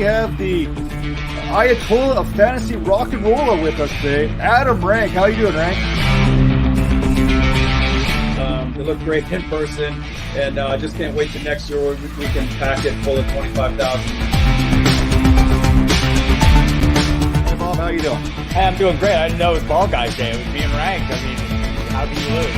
have the Ayatollah of fantasy rock and roller with us today, Adam Rank. How you doing, Rank? They look great in person, and I just can't wait till next year where we can pack it full of 25,000. Hey, Bob, how you doing? Hey, I'm doing great. I didn't know it was Ball Guys Day. It was being ranked. I mean, how can you lose?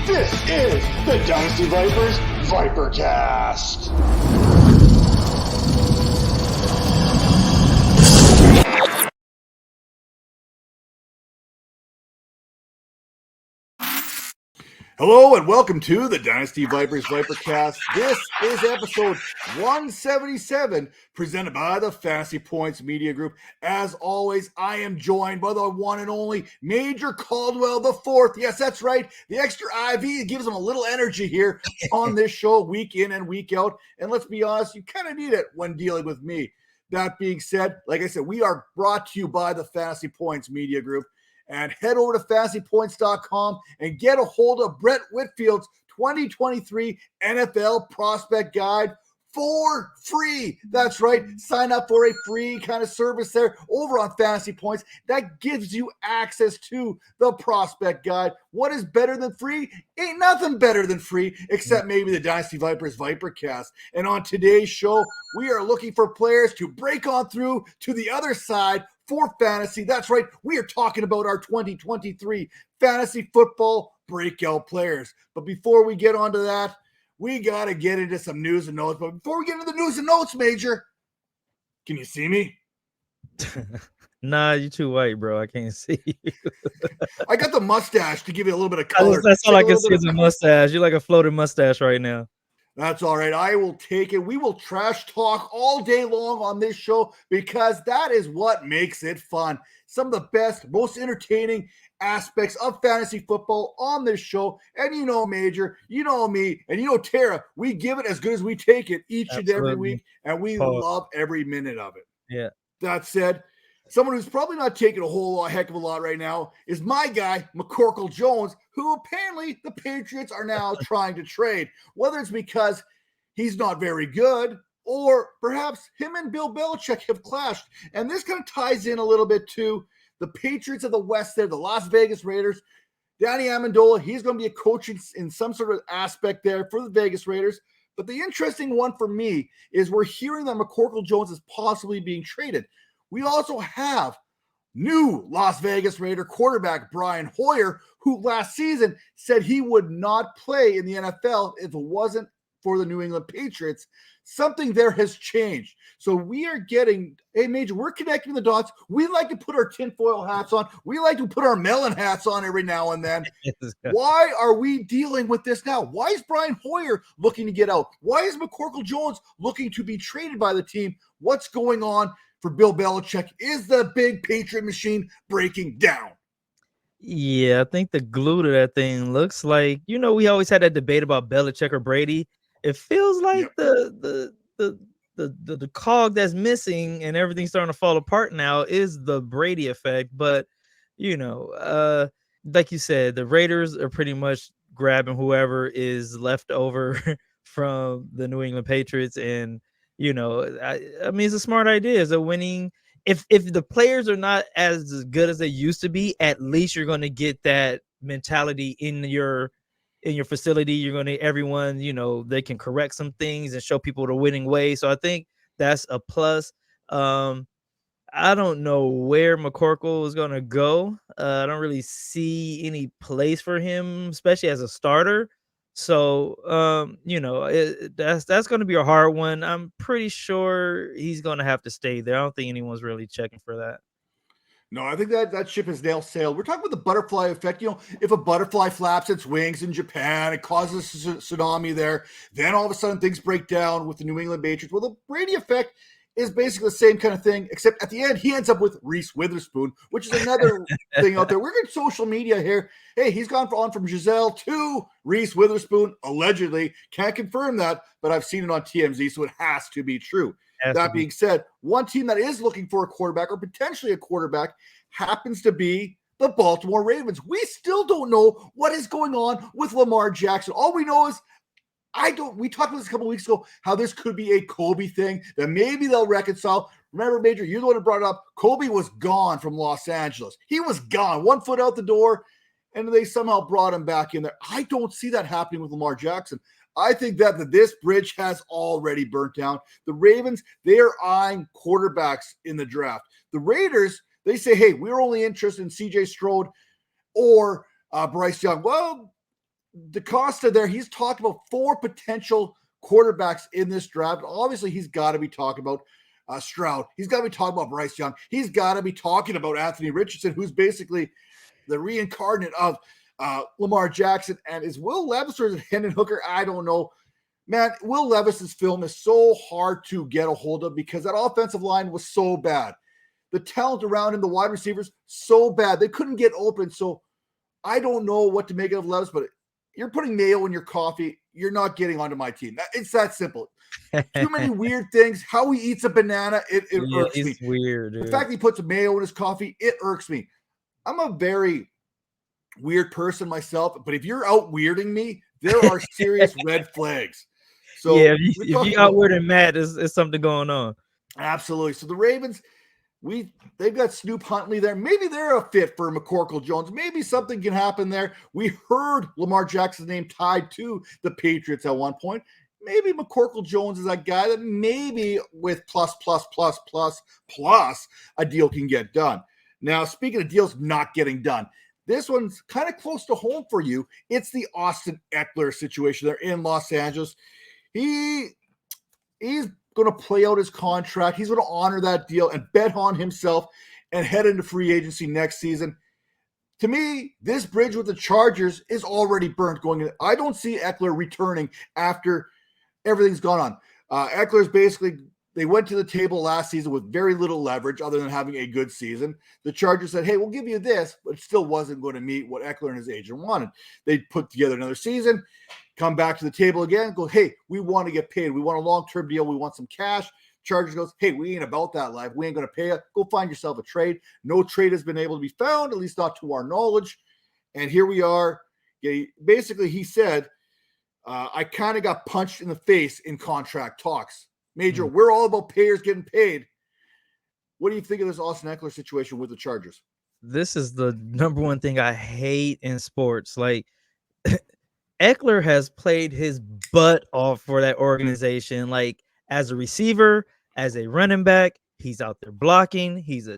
This is the Dynasty Vipers Vipercast. Hello and welcome to the Dynasty Vipers Vipercast. This is episode 177, presented by the Fantasy Points Media Group. As always, I am joined by the one and only Major Caldwell IV. Yes, that's right. The extra IV gives him a little energy here on this show, week in and week out. And let's be honest, you kind of need it when dealing with me. That being said, like I said, we are brought to you by the Fantasy Points Media Group. And head over to fantasypoints.com and get a hold of Brett Whitfield's 2023 NFL Prospect Guide for free. That's right. Sign up for a free kind of service there over on Fantasy Points. That gives you access to the Prospect Guide. What is better than free? Ain't nothing better than free, except maybe the Dynasty Vipers Vipercast. And on today's show, we are looking for players to break on through to the other side for fantasy. That's right. We are talking about our 2023 fantasy football breakout players. But before we get onto that, we got to get into some news and notes. But before we get into the news and notes, Major, can you see me? Nah, you're too white, bro. I can't see you. I got the mustache to give you a little bit of color. That's all I can see is a mustache. You're like a floating mustache right now. That's all right. I will take it. We will trash talk all day long on this show because that is what makes it fun. Some of the best, most entertaining aspects of fantasy football on this show. And you know, Major, you know me, and you know, Tara, we give it as good as we take it each and every week, and we love every minute of it. Yeah. That said, someone who's probably not taking a whole heck of a lot right now is my guy, McCorkle Jones, who apparently the Patriots are now trying to trade. Whether it's because he's not very good or perhaps him and Bill Belichick have clashed. And this kind of ties in a little bit to the Patriots of the West there, the Las Vegas Raiders. Danny Amendola, he's going to be a coach in some sort of aspect there for the Vegas Raiders. But the interesting one for me is we're hearing that McCorkle Jones is possibly being traded. We also have new Las Vegas Raider quarterback Brian Hoyer, who last season said he would not play in the NFL if it wasn't for the New England Patriots. Something there has changed. So we are getting, hey, Major, we're connecting the dots. We like to put our tinfoil hats on. We like to put our melon hats on every now and then. Why are we dealing with this now? Why is Brian Hoyer looking to get out? Why is McCorkle Jones looking to be traded by the team? What's going on for Bill Belichick? Is the big Patriot machine breaking down? Yeah, I think the glue to that thing looks like, you know, we always had that debate about Belichick or Brady. It feels like the cog that's missing and everything's starting to fall apart now is the Brady effect. But, you know, like you said, the Raiders are pretty much grabbing whoever is left over from the New England Patriots. And, you know, I mean, it's a smart idea. It's a winning. If the players are not as good as they used to be, at least you're going to get that mentality in your facility. You're going to everyone, you know, they can correct some things and show people the winning way. So I think that's a plus. I don't know where McCorkle is going to go. I don't really see any place for him, especially as a starter. So, you know, that's going to be a hard one. I'm pretty sure he's going to have to stay there. I don't think anyone's really checking for that. No, I think that ship has now sailed. We're talking about the butterfly effect. You know, if a butterfly flaps its wings in Japan, it causes a tsunami there. Then all of a sudden things break down with the New England Patriots. Well, the Brady effect is basically the same kind of thing, except at the end, he ends up with Reese Witherspoon, which is another thing out there. We're getting social media here. Hey, he's gone on from Giselle to Reese Witherspoon, allegedly. Can't confirm that, but I've seen it on TMZ, so it has to be true. That being said, one team that is looking for a quarterback or potentially a quarterback happens to be the Baltimore Ravens. We still don't know what is going on with Lamar Jackson. All we know is We talked about this a couple of weeks ago, how this could be a Kobe thing, that maybe they'll reconcile. Remember, Major, you're the one who brought it up. Kobe was gone from Los Angeles. He was gone, 1 foot out the door, and they somehow brought him back in there. I don't see that happening with Lamar Jackson. I think that this bridge has already burnt down. The Ravens, they are eyeing quarterbacks in the draft. The Raiders, they say, hey, we're only interested in C.J. Stroud or Bryce Young. Well, DaCosta there, he's talked about 4 potential quarterbacks in this draft. Obviously, he's got to be talking about Stroud. He's got to be talking about Bryce Young. He's got to be talking about Anthony Richardson, who's basically the reincarnate of Lamar Jackson. And is Will Levis or is it Hendon Hooker? I don't know. Man, Will Levis's film is so hard to get a hold of because that offensive line was so bad. The talent around him, the wide receivers, so bad. They couldn't get open. So I don't know what to make of Levis, but you're putting mayo in your coffee. You're not getting onto my team. It's that simple. Too many weird things. How he eats a banana, it irks me. It's weird, dude. The fact he puts mayo in his coffee, it irks me. I'm a very weird person myself, but if you're out weirding me, there are serious red flags. So yeah, if you out weirding Matt, there's something going on. Absolutely. So the Ravens, they've got Snoop Huntley there. Maybe they're a fit for McCorkle Jones. Maybe something can happen there. We heard Lamar Jackson's name tied to the Patriots at one point. Maybe McCorkle Jones is that guy that maybe with plus a deal can get done. Now, speaking of deals not getting done, this one's kind of close to home for you. It's the Austin Eckler situation there in Los Angeles. He's going to play out his contract. He's going to honor that deal and bet on himself and head into free agency next season. To me, this bridge with the Chargers is already burnt going in. I don't see Eckler returning after everything's gone on. Eckler's basically, they went to the table last season with very little leverage other than having a good season. The Chargers said, hey, we'll give you this, but it still wasn't going to meet what Eckler and his agent wanted. They put together another season, come back to the table again, go, hey, we want to get paid. We want a long-term deal. We want some cash. Chargers goes, hey, we ain't about that life. We ain't going to pay it. Go find yourself a trade. No trade has been able to be found, at least not to our knowledge. And here we are. Basically, he said, I kind of got punched in the face in contract talks. Major, we're all about payers getting paid. What do you think of this Austin Eckler situation with the Chargers? This is the number one thing I hate in sports. Like, Eckler has played his butt off for that organization. Like, as a receiver, as a running back, he's out there blocking. He's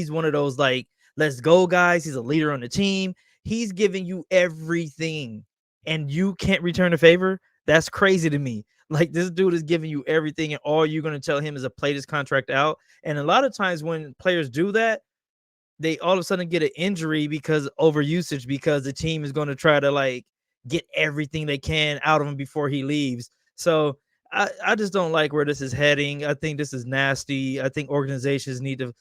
one of those, like, let's go guys. He's a leader on the team. He's giving you everything and you can't return a favor. That's crazy to me. Like, this dude is giving you everything and all you're going to tell him is to play this contract out. And a lot of times when players do that, they all of a sudden get an injury because overusage, because the team is going to try to, like, get everything they can out of him before he leaves. So I just don't like where this is heading. I think this is nasty. I think organizations need to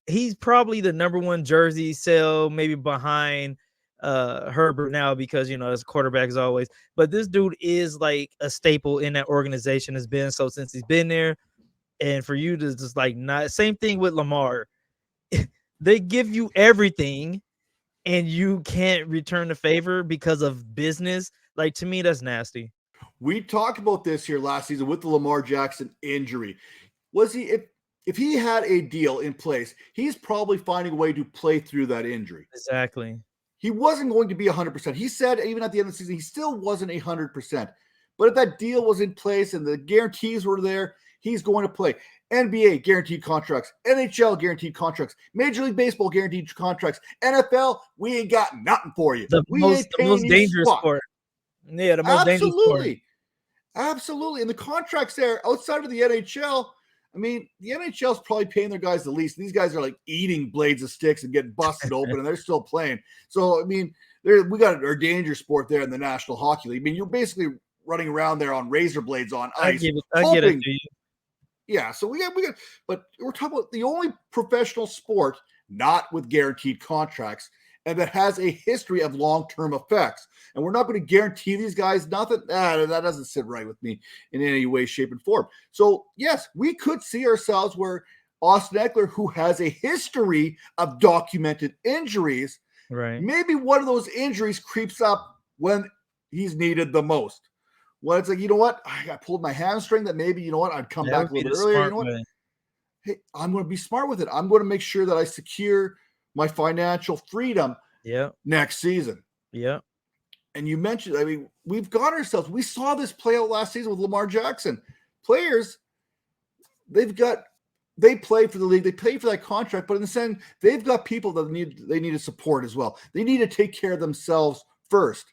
he's probably the number one jersey sale, maybe behind Herbert now, because, you know, as a quarterback as always, but this dude is like a staple in that organization, has been so since he's been there. And for you to just, like, not, same thing with Lamar. They give you everything and you can't return the favor because of business. Like, to me, that's nasty. We talked about this here last season with the Lamar Jackson injury. Was he, if he had a deal in place, he's probably finding a way to play through that injury. Exactly. He wasn't going to be 100%. He said even at the end of the season, he still wasn't 100%. But if that deal was in place and the guarantees were there, he's going to play. NBA guaranteed contracts, NHL guaranteed contracts, Major League Baseball guaranteed contracts, NFL, we ain't got nothing for you. The most dangerous sport. Yeah, the most dangerous sport. Absolutely. And the contracts there outside of the NHL, I mean, the NHL is probably paying their guys the least. These guys are like eating blades of sticks and getting busted open, and they're still playing. So, I mean, we got our danger sport there in the National Hockey League. I mean, you're basically running around there on razor blades on ice. I get it to you. Yeah, so we got, but we're talking about the only professional sport not with guaranteed contracts and that has a history of long-term effects. And we're not going to guarantee these guys nothing. That doesn't sit right with me in any way, shape, and form. So, yes, we could see ourselves where Austin Eckler, who has a history of documented injuries, right? Maybe one of those injuries creeps up when he's needed the most. Well, it's like, you know what? I pulled my hamstring that maybe, you know what? I'd come That back would a be little the bit earlier. You smart know what? way. Hey, I'm going to be smart with it. I'm going to make sure that I secure my financial freedom Yeah. next season. Yeah. And you mentioned, I mean, we've got ourselves. We saw this play out last season with Lamar Jackson. Players, they play for the league, they pay for that contract, but in the sense, they've got people that they need to support as well. They need to take care of themselves first.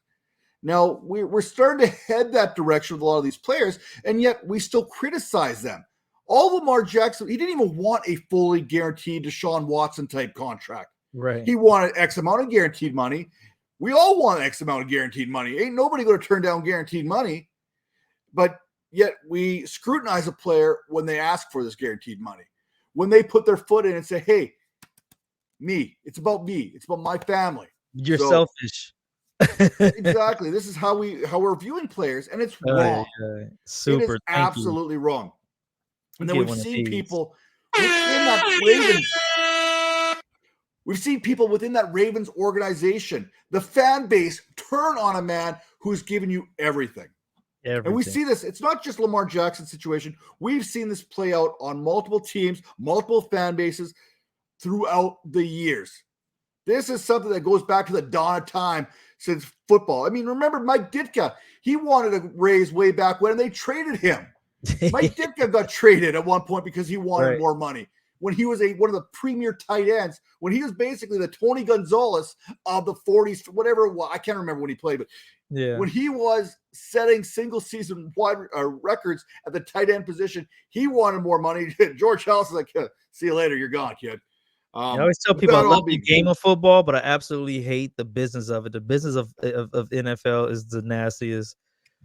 Now, we're starting to head that direction with a lot of these players, and yet we still criticize them. All Lamar Jackson, he didn't even want a fully guaranteed Deshaun Watson type contract. Right. He wanted X amount of guaranteed money. We all want X amount of guaranteed money. Ain't nobody going to turn down guaranteed money. But yet we scrutinize a player when they ask for this guaranteed money. When they put their foot in and say, hey, me, it's about me. It's about my family. You're So, selfish. Exactly. This is how we're viewing players, and it's wrong. Super. It is absolutely wrong. And then Get we've one of seen these. people within that Ravens. We've seen people within that Ravens organization, the fan base, turn on a man who's given you everything. And we see this. It's not just Lamar Jackson's situation. We've seen this play out on multiple teams, multiple fan bases throughout the years. This is something that goes back to the dawn of time since football. I mean, remember Mike Ditka? He wanted a raise way back when they traded him. Mike Ditka got traded at one point because he wanted more money. When he was one of the premier tight ends, when he was basically the Tony Gonzalez of the 40s, whatever it was, I can't remember when he played, but when he was setting single season wide records at the tight end position, he wanted more money. George House is like, see you later, you're gone, kid. I always tell people I love the game of football, but I absolutely hate the business of it. The business of NFL is the nastiest,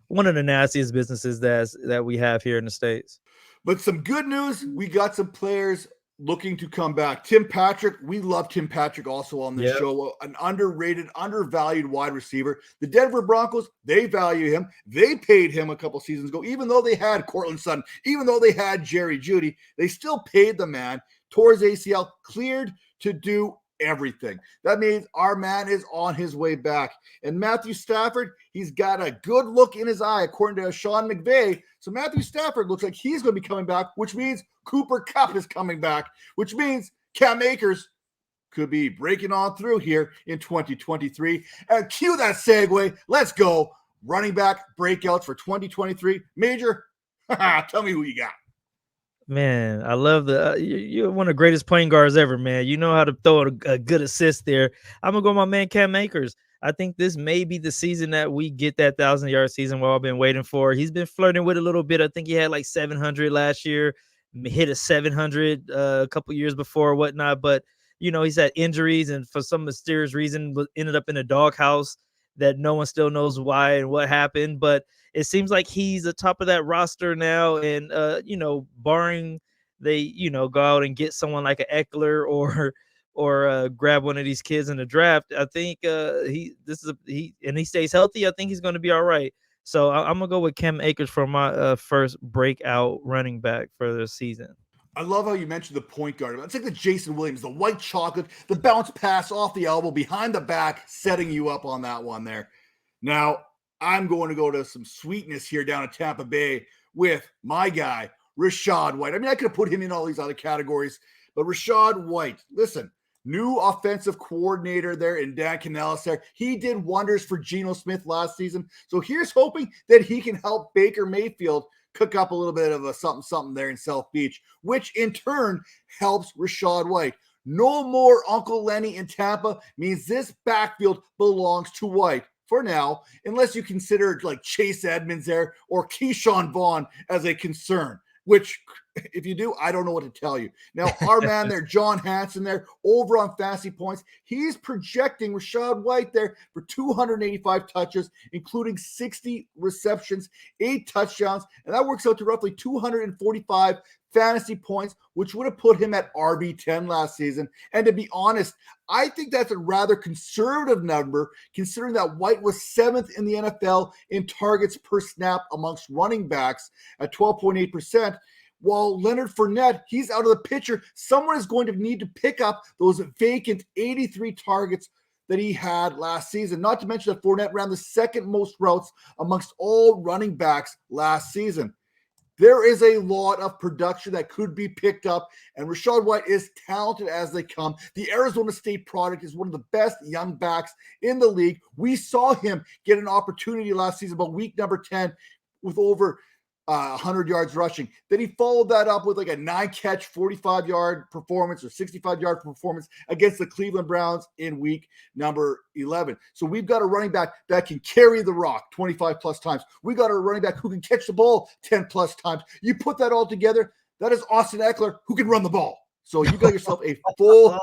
one of the nastiest businesses that we have here in the States. But some good news, we got some players looking to come back. Tim Patrick, we love Tim Patrick also on this show, an underrated, undervalued wide receiver. The Denver Broncos, they value him. They paid him a couple seasons ago, even though they had Cortland Sutton, even though they had Jerry Jeudy, they still paid the man. Towards ACL, cleared to do everything. That means our man is on his way back. And Matthew Stafford, he's got a good look in his eye, according to Sean McVay. So Matthew Stafford looks like he's going to be coming back, which means Cooper Kupp is coming back, which means Cam Akers could be breaking on through here in 2023. And cue that segue. Let's go. Running back breakouts for 2023. Major, tell me who you got. Man, I love you're one of the greatest point guards ever, man. You know how to throw a good assist there. I'm going to go with my man Cam Akers. I think this may be the season that we get that 1,000-yard season we've all been waiting for. He's been flirting with a little bit. I think he had like 700 last year, hit a 700 a couple years before or whatnot. But, you know, he's had injuries and for some mysterious reason ended up in a doghouse that no one still knows why and what happened. But it seems like he's atop of that roster now. And, you know, barring they, you know, go out and get someone like an Eckler or grab one of these kids in the draft, I think he stays healthy. I think he's going to be all right. So I'm going to go with Cam Akers for my first breakout running back for the season. I love how you mentioned the point guard. It's like the Jameson Williams, the white chocolate, the bounce pass off the elbow, behind the back, setting you up on that one there. Now, I'm going to go to some sweetness here down at Tampa Bay with my guy, Rachaad White. I mean, I could have put him in all these other categories, but Rachaad White, listen, new offensive coordinator there in Dan Canales there. He did wonders for Geno Smith last season. So here's hoping that he can help Baker Mayfield cook up a little bit of a something there in South Beach, which in turn helps Rachaad White. No more Uncle Lenny in Tampa means this backfield belongs to White for now, unless you consider like Chase Edmonds there or Keyshawn Vaughn as a concern, which if you do, I don't know what to tell you. Now, our man there, John Hansen there, over on Fantasy Points, he's projecting Rachaad White there for 285 touches, including 60 receptions, 8 touchdowns, and that works out to roughly 245 fantasy points, which would have put him at RB10 last season. And to be honest, I think that's a rather conservative number, considering that White was 7th in the NFL in targets per snap amongst running backs at 12.8%. While Leonard Fournette, he's out of the picture. Someone is going to need to pick up those vacant 83 targets that he had last season. Not to mention that Fournette ran the second most routes amongst all running backs last season. There is a lot of production that could be picked up, and Rachaad White is talented as they come. The Arizona State product is one of the best young backs in the league. We saw him get an opportunity last season, about week number 10, with over 100 yards rushing. Then he followed that up with like a 9-catch, 45-yard performance or 65-yard performance against the Cleveland Browns in week number 11. So we've got a running back that can carry the rock 25 plus times. We got a running back who can catch the ball 10 plus times. You put that all together, that is Austin Eckler who can run the ball. So you got yourself a full.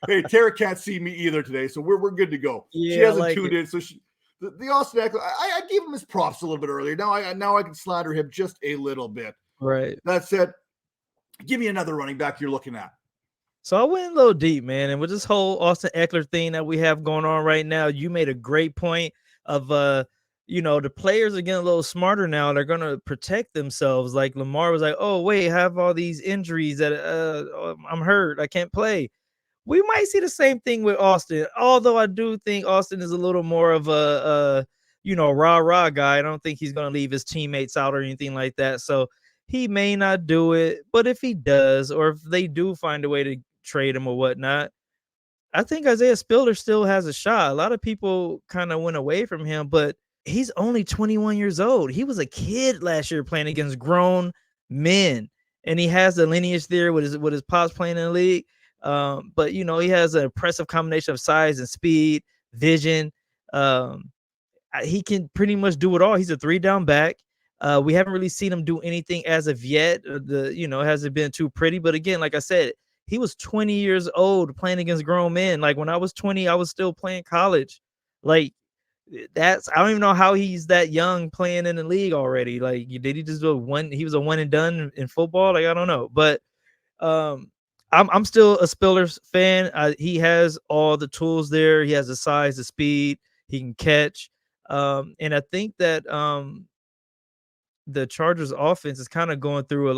Hey, Tara can't see me either today, so we're good to go. Yeah, she hasn't tuned in, so the Austin Eckler, I gave him his props a little bit earlier. Now I can slander him just a little bit. Right. That said, give me another running back you're looking at. So I went a little deep, man. And with this whole Austin Eckler thing that we have going on right now, you made a great point of, the players are getting a little smarter now. They're going to protect themselves. Like Lamar was like, oh, wait, I have all these injuries that I'm hurt. I can't play. We might see the same thing with Austin, although I do think Austin is a little more of a rah-rah guy. I don't think he's going to leave his teammates out or anything like that. So he may not do it, but if he does, or if they do find a way to trade him or whatnot, I think Isaiah Spiller still has a shot. A lot of people kind of went away from him, but he's only 21 years old. He was a kid last year playing against grown men, and he has the lineage there with his pops playing in the league. But he has an impressive combination of size and speed, vision. He can pretty much do it all. He's a 3-down back. We haven't really seen him do anything as of yet. It hasn't been too pretty. But again, like I said, he was 20 years old playing against grown men. Like when I was 20, I was still playing college. Like I don't even know how he's that young playing in the league already. Like did he just do he was a one and done in football? Like I don't know, but I'm still a Spillers fan. He has all the tools there. He has the size, the speed. He can catch. And I think that the Chargers offense is kind of going through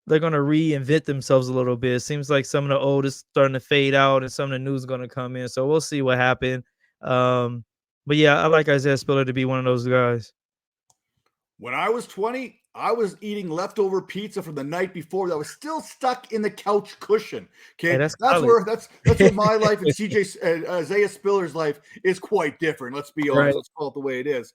they're going to reinvent themselves a little bit. It seems like some of the old is starting to fade out and some of the new is going to come in. So we'll see what happens. But yeah, I like Isaiah Spiller to be one of those guys. When I was 20, I was eating leftover pizza from the night before that was still stuck in the couch cushion. Okay, Hey, that's where my life and Isaiah Spiller's life is quite different. Let's be honest. Right. Let's call it the way it is.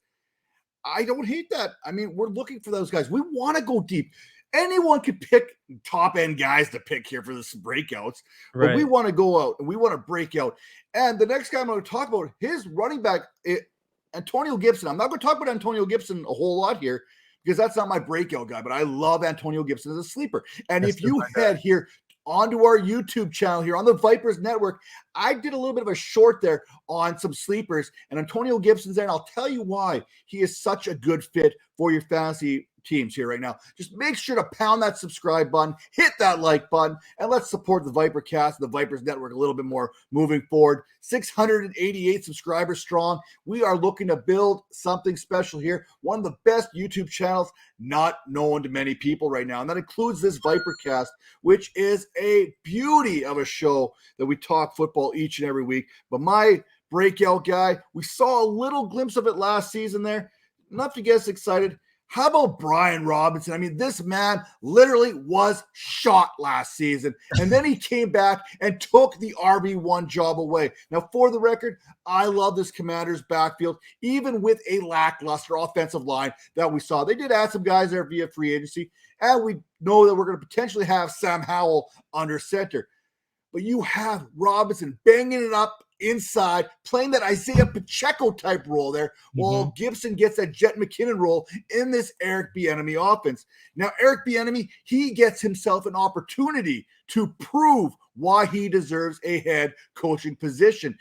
I don't hate that. I mean, we're looking for those guys. We want to go deep. Anyone could pick top end guys to pick here for this breakouts, but we want to go out and we want to break out. And the next guy I'm going to talk about, his running back, Antonio Gibson. I'm not going to talk about Antonio Gibson a whole lot here because that's not my breakout guy, but I love Antonio Gibson as a sleeper. And if you head here onto our YouTube channel here on the Vipers Network, I did a little bit of a short there on some sleepers, and Antonio Gibson's there, and I'll tell you why he is such a good fit for your fantasy teams here right now. Just make sure to pound that subscribe button, hit that like button, and let's support the Vipercast and the Vipers Network a little bit more moving forward. 688 subscribers strong. We are looking to build something special here. One of the best YouTube channels not known to many people right now, and that includes this Vipercast, which is a beauty of a show that we talk football each and every week. But my breakout guy, we saw a little glimpse of it last season there. Enough to get us excited. How about Brian Robinson? I mean, this man literally was shot last season, and then he came back and took the RB1 job away. Now, for the record, I love this Commanders backfield, even with a lackluster offensive line that we saw. They did add some guys there via free agency, and we know that we're going to potentially have Sam Howell under center. But you have Robinson banging it up inside, playing that Isaiah Pacheco type role there, while Gibson gets that Jet McKinnon role in this Eric Bieniemy offense. Now, Eric Bieniemy, he gets himself an opportunity to prove why he deserves a head coaching position.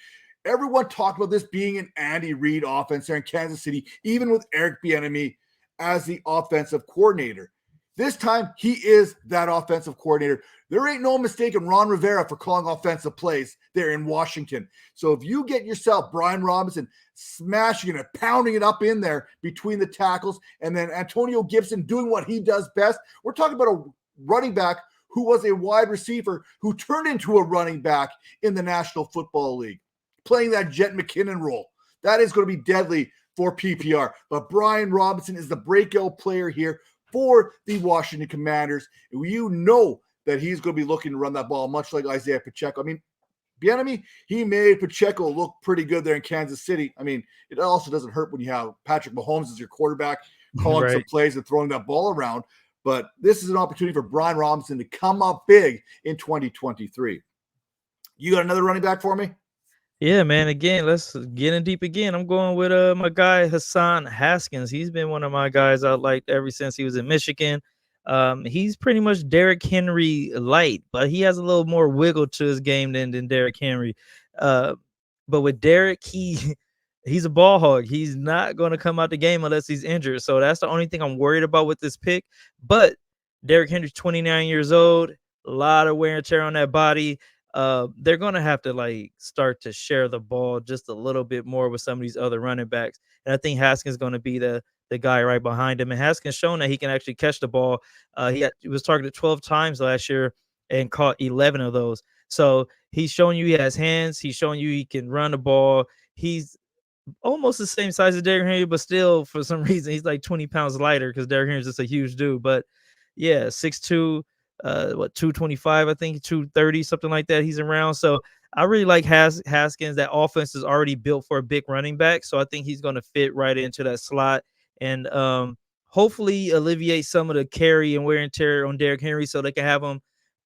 Everyone talked about this being an Andy Reid offense there in Kansas City, even with Eric Bieniemy as the offensive coordinator. This time, he is that offensive coordinator. There ain't no mistake in Ron Rivera for calling offensive plays there in Washington. So if you get yourself Brian Robinson smashing it, pounding it up in there between the tackles, and then Antonio Gibson doing what he does best, we're talking about a running back who was a wide receiver who turned into a running back in the National Football League, playing that Jet McKinnon role. That is going to be deadly for PPR. But Brian Robinson is the breakout player here for the Washington Commanders. You know that he's going to be looking to run that ball, much like Isaiah Pacheco. I mean, Bieniemy, he made Pacheco look pretty good there in Kansas City. I mean, it also doesn't hurt when you have Patrick Mahomes as your quarterback, calling some plays and throwing that ball around. But this is an opportunity for Brian Robinson to come up big in 2023. You got another running back for me? Yeah, man. Again, let's get in deep again. I'm going with my guy Hassan Haskins. He's been one of my guys I liked ever since he was in Michigan. He's pretty much Derrick Henry light, but he has a little more wiggle to his game than Derrick Henry. But with Derrick, he's a ball hog. He's not going to come out the game unless he's injured. So that's the only thing I'm worried about with this pick. But Derrick Henry's 29 years old, a lot of wear and tear on that body. They're going to have to start to share the ball just a little bit more with some of these other running backs. And I think Haskins is going to be the guy right behind him. And Haskins shown that he can actually catch the ball. He was targeted 12 times last year and caught 11 of those. So he's showing you he has hands. He's showing you he can run the ball. He's almost the same size as Derrick Henry, but still, for some reason, he's like 20 pounds lighter because Derrick Henry's just a huge dude. But yeah, 6'2", 225, I think 230, something like that. He's around. So I really like Haskins. That offense is already built for a big running back. So I think he's going to fit right into that slot and hopefully alleviate some of the carry and wear and tear on Derrick Henry so they can have him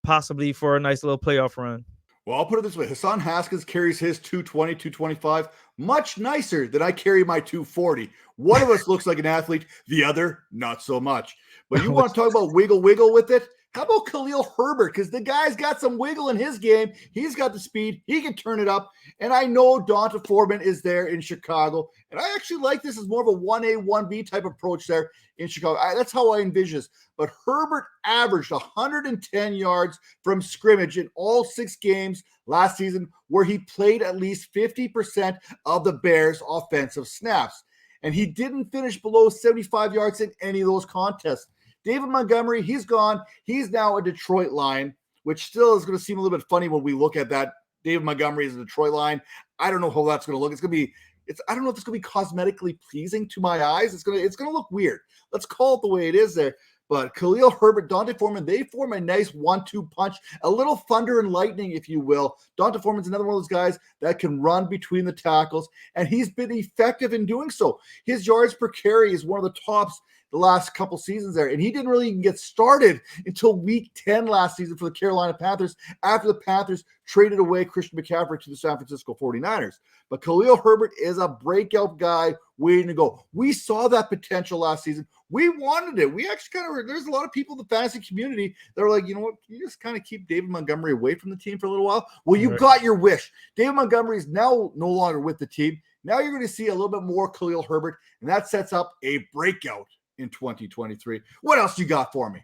possibly for a nice little playoff run. Well, I'll put it this way. Hassan Haskins carries his 220, 225 much nicer than I carry my 240. One of us looks like an athlete, the other, not so much. But you want to talk about wiggle with it? How about Khalil Herbert? Because the guy's got some wiggle in his game. He's got the speed. He can turn it up. And I know Donta Foreman is there in Chicago. And I actually like this as more of a 1A, 1B type approach there in Chicago. That's how I envision this. But Herbert averaged 110 yards from scrimmage in all 6 games last season, where he played at least 50% of the Bears' offensive snaps. And he didn't finish below 75 yards in any of those contests. David Montgomery, he's gone. He's now a Detroit Lion, which still is going to seem a little bit funny when we look at that. David Montgomery is a Detroit Lion. I don't know how that's going to look. I don't know if it's going to be cosmetically pleasing to my eyes. It's going to look weird. Let's call it the way it is there. But Khalil Herbert, Donta Foreman, they form a nice 1-2 punch, a little thunder and lightning, if you will. Donta Foreman's another one of those guys that can run between the tackles, and he's been effective in doing so. His yards per carry is one of the tops the last couple seasons there, and he didn't really even get started until week 10 last season for the Carolina Panthers after the Panthers traded away Christian McCaffrey to the San Francisco 49ers. But Khalil Herbert is a breakout guy waiting to go. We saw that potential last season. We wanted it. We actually there's a lot of people in the fantasy community that are like, you know what, can you just kind of keep David Montgomery away from the team for a little while? Well, you got your wish. David Montgomery is now no longer with the team. Now you're going to see a little bit more Khalil Herbert, and that sets up a breakout in 2023. What else you got for me?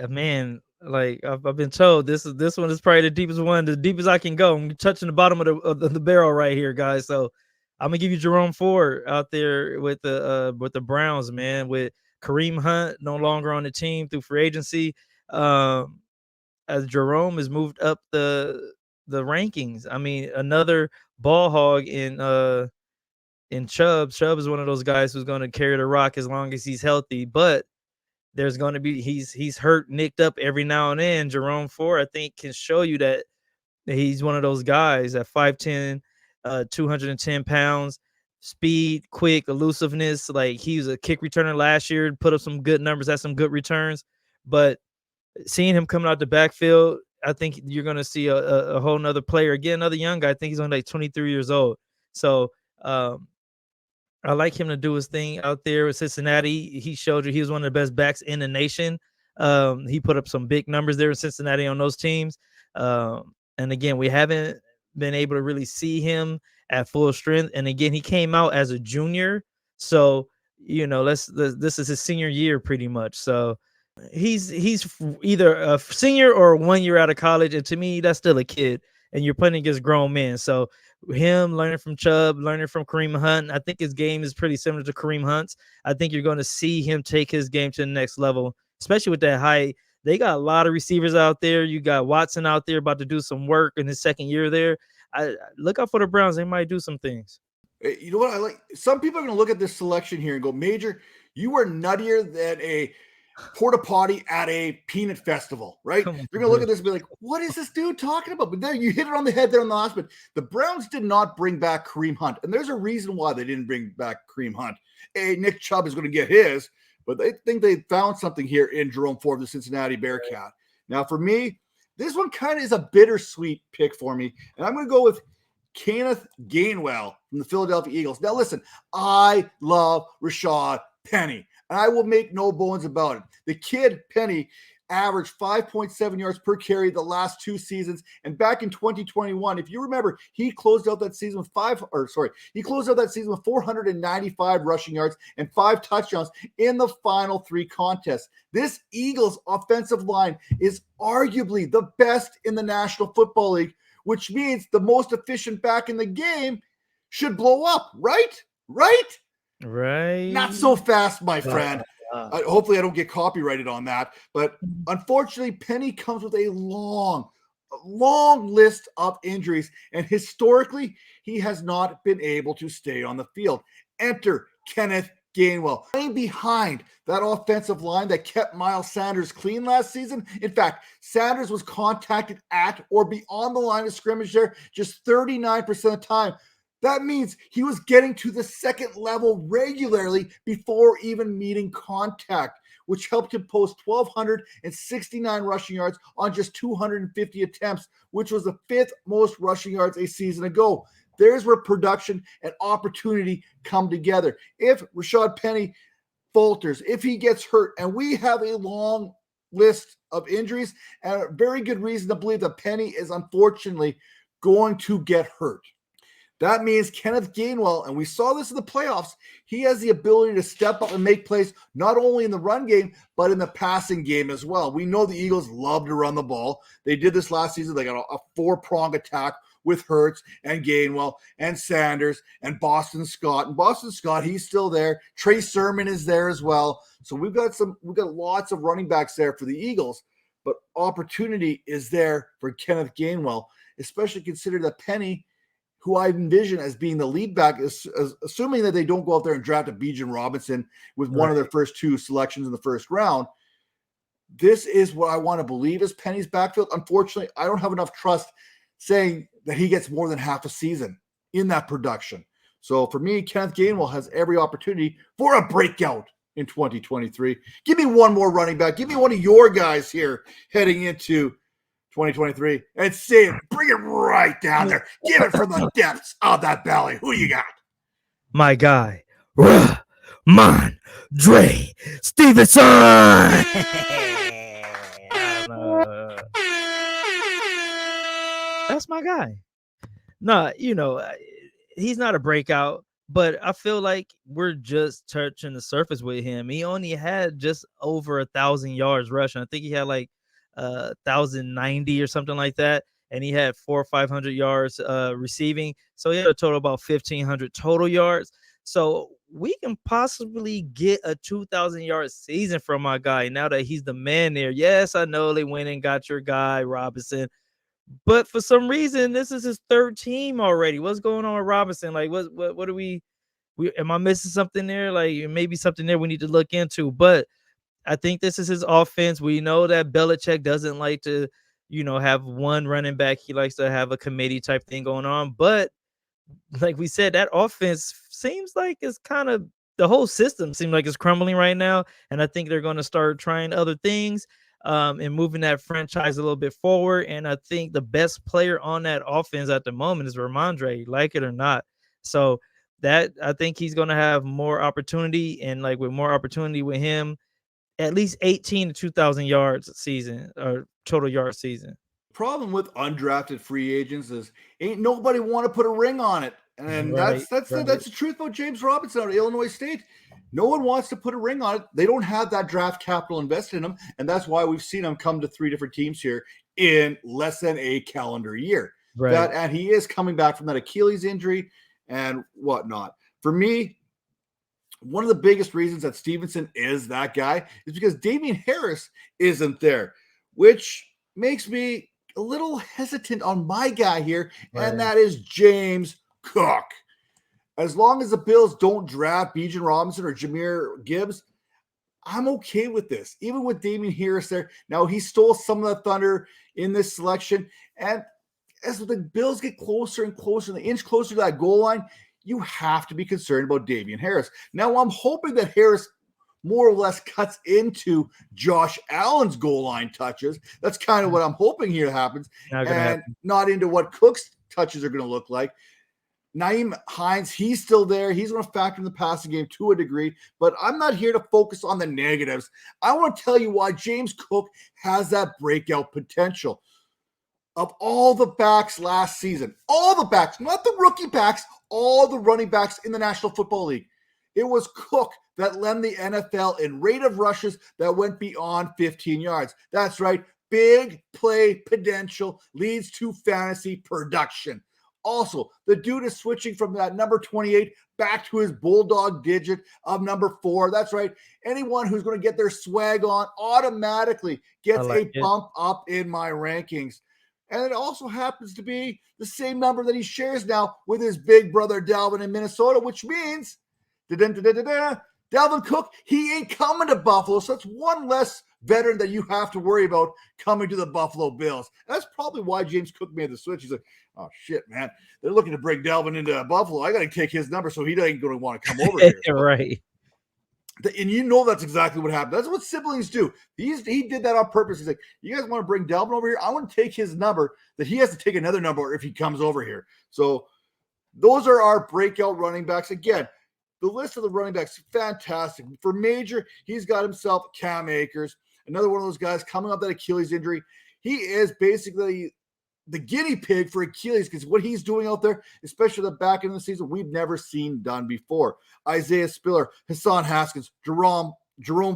Man, like I've been told, this one is probably the deepest one, the deepest I can go. I'm touching the bottom of the barrel right here, guys. So I'm gonna give you Jerome Ford out there with the Browns, man. With Kareem Hunt no longer on the team through free agency, as Jerome has moved up the rankings. I mean, another ball hog in Chubb. Chubb is one of those guys who's going to carry the rock as long as he's healthy, but there's going to be he's hurt, nicked up every now and then. Jerome Ford, I think, can show you that he's one of those guys at 5'10", 210 pounds, speed, quick, elusiveness. Like, he was a kick returner last year, put up some good numbers, had some good returns. But seeing him coming out the backfield, I think you're going to see a whole nother player. Again, another young guy. I think he's only like 23 years old. So I like him to do his thing out there with Cincinnati. He showed you he was one of the best backs in the nation. He put up some big numbers there in Cincinnati on those teams. And again, we haven't been able to really see him at full strength. And again, he came out as a junior. So, you know, this is his senior year pretty much. So he's either a senior or 1 year out of college. And to me, that's still a kid. And you're playing against grown men. So him learning from Chubb, learning from Kareem Hunt, I think his game is pretty similar to Kareem Hunt's. I think you're going to see him take his game to the next level, especially with that high they got a lot of receivers out there. You got Watson out there about to do some work in his second year there. I look out for the Browns. They might do some things. You know what I like? Some people are going to look at this selection here and go, Major, you are nuttier than a porta potty at a peanut festival, right? They're going to look at this and be like, what is this dude talking about? But there, you hit it on the head there in the last bit. The Browns did not bring back Kareem Hunt. And there's a reason why they didn't bring back Kareem Hunt. Nick Chubb is going to get his, but they think they found something here in Jerome Ford, the Cincinnati Bearcat. Now, for me, this one kind of is a bittersweet pick for me. And I'm going to go with Kenneth Gainwell from the Philadelphia Eagles. Now, listen, I love Rashad Penny, and I will make no bones about it. The kid, Penny, averaged 5.7 yards per carry the last 2 seasons. And back in 2021, if you remember, he closed out that season with 495 rushing yards and 5 touchdowns in the final 3 contests. This Eagles offensive line is arguably the best in the National Football League, which means the most efficient back in the game should blow up, right? Right? Not so fast, my friend. Hopefully I don't get copyrighted on that. But unfortunately, Penny comes with a long list of injuries. And historically, he has not been able to stay on the field. Enter Kenneth Gainwell, playing behind that offensive line that kept Miles Sanders clean last season. In fact, Sanders was contacted at or beyond the line of scrimmage there just 39% of the time. That means he was getting to the second level regularly before even meeting contact, which helped him post 1,269 rushing yards on just 250 attempts, which was the 5th most rushing yards a season ago. There's where production and opportunity come together. If Rashad Penny falters, if he gets hurt, and we have a long list of injuries and a very good reason to believe that Penny is unfortunately going to get hurt. That means Kenneth Gainwell, and we saw this in the playoffs, he has the ability to step up and make plays not only in the run game, but in the passing game as well. We know the Eagles love to run the ball. They did this last season. They got a 4-prong attack with Hurts and Gainwell and Sanders and Boston Scott. And Boston Scott, he's still there. Trey Sermon is there as well. So we've got lots of running backs there for the Eagles, but opportunity is there for Kenneth Gainwell, especially considering that Penny, who I envision as being the lead back, is assuming that they don't go out there and draft a Bijan Robinson with one of their first 2 selections in the first round. This is what I want to believe is Penny's backfield. Unfortunately, I don't have enough trust saying that he gets more than half a season in that production. So for me, Kenneth Gainwell has every opportunity for a breakout in 2023. Give me one more running back. Give me one of your guys here heading into 2023 and say it. Bring it right down there. Give it from the depths of that belly. Who you got? My guy, Rhamondre Stevenson. That's my guy. No, he's not a breakout, but I feel like we're just touching the surface with him. He only had just over 1,000 yards rushing. I think he had like 1,090 or something like that, and he had 400 or 500 yards receiving. So he had a total about 1,500 total yards. So we can possibly get a 2,000-yard season from my guy now that he's the man there. Yes, I know they went and got your guy Robinson, but for some reason this is his 3rd team already. What's going on with Robinson? Like, what do we am I missing something there? Like, maybe something there we need to look into. But I think this is his offense. We know that Belichick doesn't like to, have one running back. He likes to have a committee type thing going on. But like we said, that offense seems like it's kind of, the whole system seems like it's crumbling right now. And I think they're going to start trying other things and moving that franchise a little bit forward. And I think the best player on that offense at the moment is Rhamondre, like it or not. So that, I think he's going to have more opportunity, and like with more opportunity with him, at least 18 to 2,000 yards a season or total yard season. Problem with undrafted free agents is ain't nobody want to put a ring on it. And that's the truth about James Robinson out of Illinois State. No one wants to put a ring on it. They don't have that draft capital invested in them. And that's why we've seen him come to 3 different teams here in less than a calendar year. Right. And he is coming back from that Achilles injury and whatnot. For me, one of the biggest reasons that Stevenson is that guy is because Damian Harris isn't there, which makes me a little hesitant on my guy here, and that is James Cook. As long as the Bills don't draft Bijan Robinson or Jahmyr Gibbs, I'm okay with this, even with Damian Harris there. Now, he stole some of the thunder in this selection, and as the Bills get closer and closer, the inch closer to that goal line, you have to be concerned about Damian Harris. Now, I'm hoping that Harris more or less cuts into Josh Allen's goal line touches. That's kind of what I'm hoping here happens, and not into what Cook's touches are going to look like. Nyheim Hines, he's still there. He's going to factor in the passing game to a degree, but I'm not here to focus on the negatives. I want to tell you why James Cook has that breakout potential. Of all the backs last season, all the backs, not the rookie backs, all the running backs in the National Football League, it was Cook that led the NFL in rate of rushes that went beyond 15 yards. That's right. Big play potential leads to fantasy production. Also, the dude is switching from that number 28 back to his bulldog digit of number 4. That's right. Anyone who's going to get their swag on automatically gets a bump up in my rankings. And it also happens to be the same number that he shares now with his big brother Dalvin in Minnesota, which means Dalvin Cook, he ain't coming to Buffalo. So that's one less veteran that you have to worry about coming to the Buffalo Bills. That's probably why James Cook made the switch. He's like, oh, shit, man. They're looking to bring Dalvin into Buffalo. I got to take his number so he ain't going to want to come over here. Right. And you know that's exactly what happened. That's what siblings do. He did that on purpose. He's like, you guys want to bring Dalvin over here? I want to take his number that he has to take another number if he comes over here. So those are our breakout running backs. Again, the list of the running backs, fantastic. For Major, he's got himself Cam Akers, another one of those guys coming off that Achilles injury. He is basically the guinea pig for Achilles because what he's doing out there, especially the back end of the season, we've never seen done before. Isaiah Spiller, Hassan Haskins, Jerome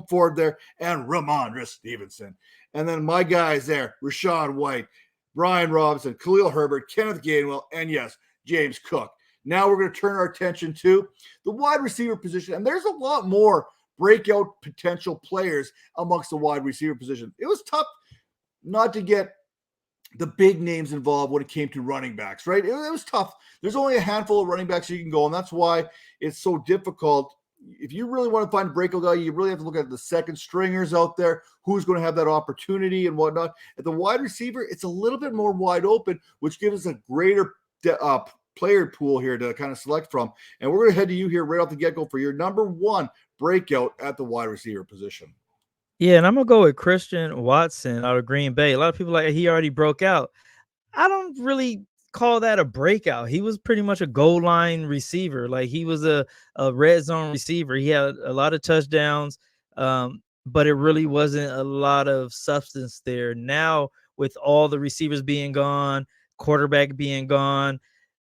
Ford there, and Rhamondre Stevenson. And then my guys there, Rachaad White, Brian Robinson, Khalil Herbert, Kenneth Gainwell, and yes, James Cook. Now we're going to turn our attention to the wide receiver position. And there's a lot more breakout potential players amongst the wide receiver position. It was tough not to get the big names involved when it came to running backs, right? It was tough. There's only a handful of running backs you can go, and that's why it's so difficult. If you really want to find a breakout guy, you really have to look at the second stringers out there, who's going to have that opportunity and whatnot. At the wide receiver, it's a little bit more wide open, which gives us a greater player pool here to kind of select from. And we're going to head to you here right off the get-go for your number one breakout at the wide receiver position. Yeah, and I'm going to go with Christian Watson out of Green Bay. A lot of people like he already broke out. I don't really call that a breakout. He was pretty much a goal line receiver. Like he was a red zone receiver. He had a lot of touchdowns, but it really wasn't a lot of substance there. Now, with all the receivers being gone, quarterback being gone,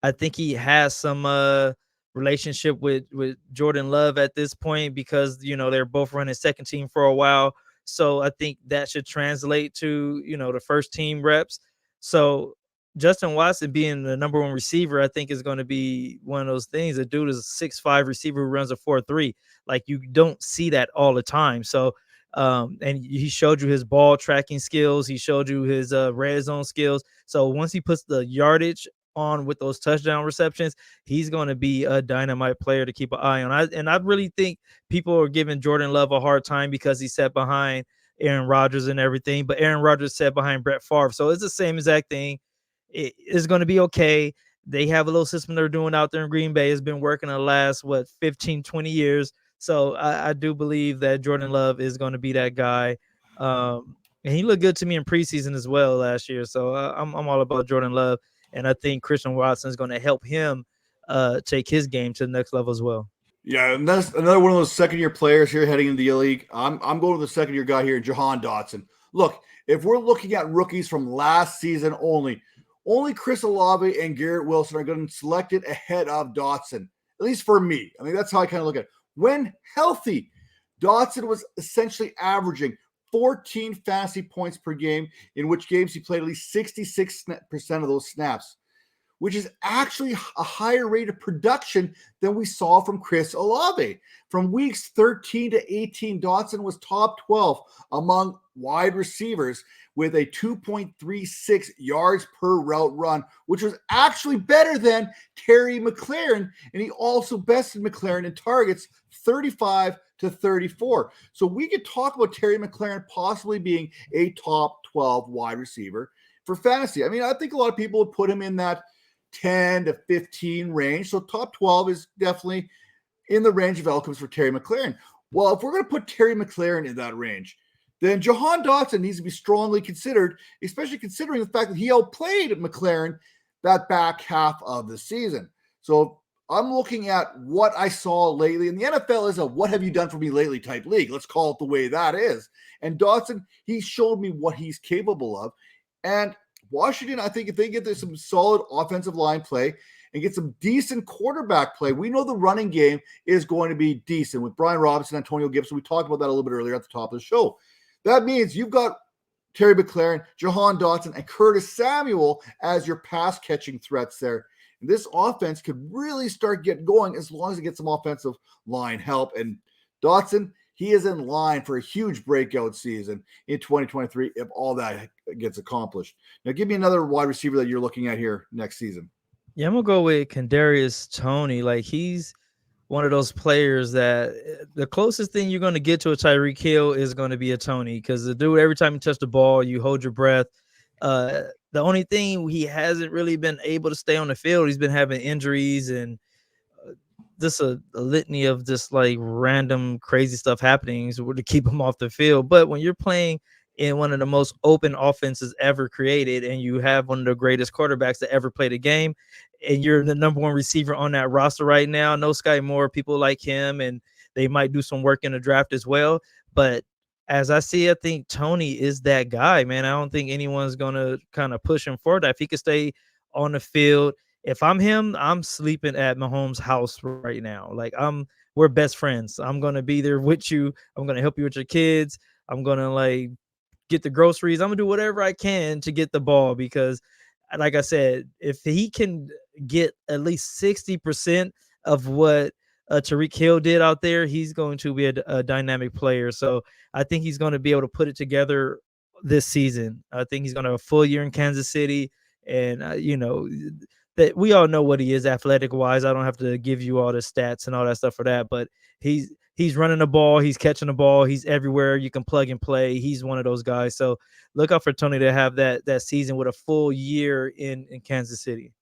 I think he has some relationship with Jordan Love at this point because, you know, they're both running second team for a while. So I think that should translate to, you know, the first team reps. So Justyn Watson being the number one receiver, I think is going to be one of those things. The dude is a 6'5" receiver who runs a 4.3. Like you don't see that all the time. So, and he showed you his ball tracking skills. He showed you his red zone skills. So once he puts the yardage on with those touchdown receptions, he's going to be a dynamite player to keep an eye on. I really think people are giving Jordan Love a hard time because he sat behind Aaron Rodgers and everything, but Aaron Rodgers sat behind Brett Favre. So it's the same exact thing. It is going to be okay. They have a little system they're doing out there in Green Bay. It's been working the last, 15, 20 years. So I do believe that Jordan Love is going to be that guy. And he looked good to me in preseason as well last year. So I'm all about Jordan Love. And I think Christian Watson is going to help him take his game to the next level as well. Yeah, and that's another one of those second-year players here heading into the league. I'm going with the second-year guy here, Jahan Dotoson. Look, if we're looking at rookies from last season only Chris Olave and Garrett Wilson are going to select it ahead of Dotson, at least for me. I mean, that's how I kind of look at it. When healthy, Dotson was essentially averaging 14 fantasy points per game, in which games he played at least 66% of those snaps. which is actually a higher rate of production than we saw from Chris Olave. From weeks 13 to 18, Dotson was top 12 among wide receivers with a 2.36 yards per route run, which was actually better than Terry McLaurin, and he also bested McLaurin in targets 35 to 34. So we could talk about Terry McLaurin possibly being a top 12 wide receiver for fantasy. I mean, I think a lot of people would put him in that 10 to 15 range. So top 12 is definitely in the range of outcomes for Terry McLaurin. Well, if we're going to put Terry McLaurin in that range, then Jahan Dotoson needs to be strongly considered, especially considering the fact that he outplayed McLaurin that back half of the season. So I'm looking at what I saw lately, and the NFL is a what have you done for me lately type league. Let's call it the way that is. And Dotson, he showed me what he's capable of. And Washington, I think if they get some solid offensive line play and get some decent quarterback play, we know the running game is going to be decent with Brian Robinson, Antonio Gibson. We talked about that a little bit earlier at the top of the show. That means you've got Terry McLaurin, Jahan Dotoson, and Curtis Samuel as your pass-catching threats there. And this offense could really start getting going as long as it gets some offensive line help. And Dotson, he is in line for a huge breakout season in 2023 if all that gets accomplished. Now, give me another wide receiver that you're looking at here next season. Yeah, I'm going to go with Kadarius Toney. Like, he's one of those players that the closest thing you're going to get to a Tyreek Hill is going to be a Toney, because the dude, every time you touch the ball, you hold your breath. The only thing, he hasn't really been able to stay on the field. He's been having injuries and just a litany of just like random crazy stuff happening to keep him off the field. But when you're playing in one of the most open offenses ever created, and you have one of the greatest quarterbacks that ever played a game, and you're the number one receiver on that roster right now, no Sky Moore, people like him, and they might do some work in the draft as well. But as I see, I think Toney is that guy, man. I don't think anyone's going to kind of push him forward. If he could stay on the field, if I'm him, I'm sleeping at Mahomes' house right now. Like, we're best friends. I'm going to be there with you. I'm going to help you with your kids. I'm going to like get the groceries. I'm going to do whatever I can to get the ball, because like I said, if he can get at least 60% of what Tyreek Hill did out there, he's going to be a dynamic player. So I think he's going to be able to put it together this season. I think he's going to have a full year in Kansas City. And, that we all know what he is athletic wise. I don't have to give you all the stats and all that stuff for that, but he's running the ball. He's catching the ball. He's everywhere. You can plug and play. He's one of those guys. So look out for Toney to have that season with a full year in Kansas City.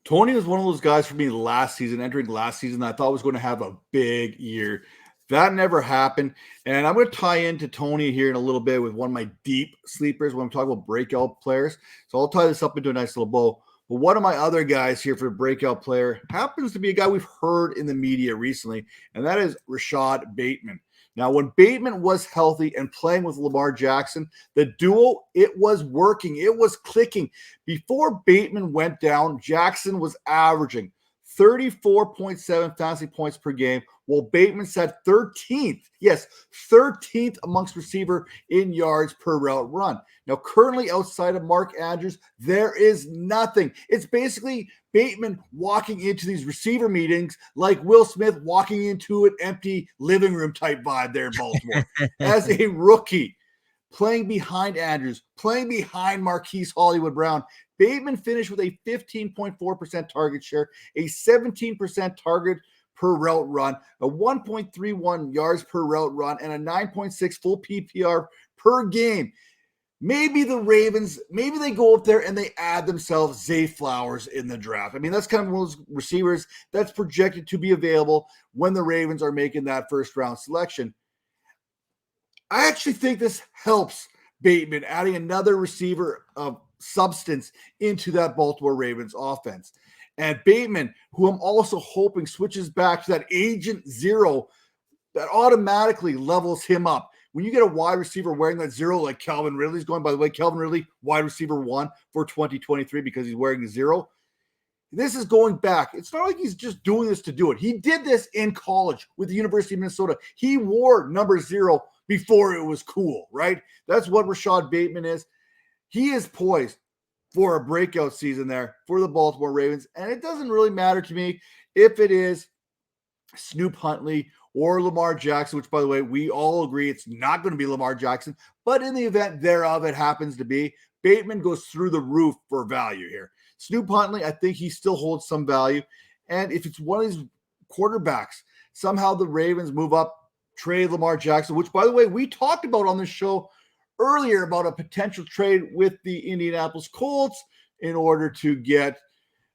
Toney was one of those guys for me entering last season, that I thought was going to have a big year. That never happened. And I'm going to tie into Toney here in a little bit with one of my deep sleepers when I'm talking about breakout players. So I'll tie this up into a nice little bow. But one of my other guys here for a breakout player happens to be a guy we've heard in the media recently, and that is Rashod Bateman. Now, when Bateman was healthy and playing with Lamar Jackson, the duo, it was working. It was clicking. Before Bateman went down, Jackson was averaging 34.7 fantasy points per game, while Bateman sat 13th. Yes, 13th amongst receiver in yards per route run. Now, currently outside of Mark Andrews, there is nothing. It's basically Bateman walking into these receiver meetings like Will Smith walking into an empty living room type vibe there in Baltimore as a rookie, playing behind Andrews, playing behind Marquise Hollywood Brown. Bateman finished with a 15.4% target share, a 17% target per route run, a 1.31 yards per route run, and a 9.6 full PPR per game. Maybe the Ravens, maybe they go up there and they add themselves Zay Flowers in the draft. I mean, that's kind of one of those receivers that's projected to be available when the Ravens are making that first round selection. I actually think this helps Bateman, adding another receiver of substance into that Baltimore Ravens offense. And Bateman, who I'm also hoping switches back to that agent zero that automatically levels him up. When you get a wide receiver wearing that zero like Calvin Ridley's going, by the way, Calvin Ridley, wide receiver 1 for 2023 because he's wearing a zero. This is going back. It's not like he's just doing this to do it. He did this in college with the University of Minnesota. He wore number 0 before it was cool, right? That's what Rashod Bateman is. He is poised for a breakout season there for the Baltimore Ravens. And it doesn't really matter to me if it is Snoop Huntley or Lamar Jackson, which, by the way, we all agree it's not going to be Lamar Jackson. But in the event thereof it happens to be, Bateman goes through the roof for value here. Snoop Huntley, I think he still holds some value. And if it's one of these quarterbacks, somehow the Ravens move up, trade Lamar Jackson, which, by the way, we talked about on this show earlier about a potential trade with the Indianapolis Colts in order to get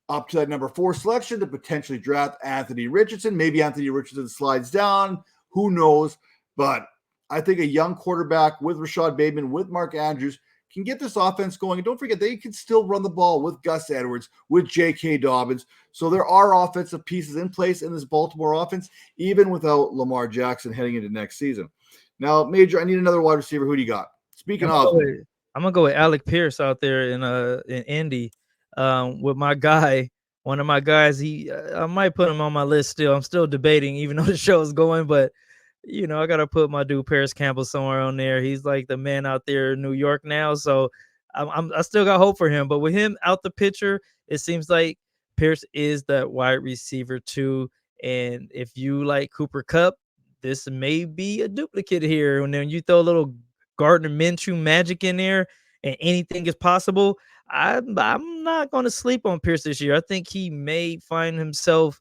up to that number 4 selection to potentially draft Anthony Richardson. Maybe Anthony Richardson slides down. Who knows? But I think a young quarterback with Rashod Bateman, with Mark Andrews, can get this offense going. And don't forget, they can still run the ball with Gus Edwards, with J.K. Dobbins. So there are offensive pieces in place in this Baltimore offense, even without Lamar Jackson heading into next season. Now, Major, I need another wide receiver. Who do you got? Speaking of, I'm going to go with Alec Pierce out there in Indy. With my guy, one of my guys, I might put him on my list still. I'm still debating, even though the show is going, but I got to put my dude Paris Campbell somewhere on there. He's like the man out there in New York now. So I still got hope for him, but with him out the picture, it seems like Pierce is that wide receiver too. And if you like Cooper Kupp, this may be a duplicate here. And then you throw a little Gardner Minshew magic in there and anything is possible. I'm not going to sleep on Pierce this year. I think he may find himself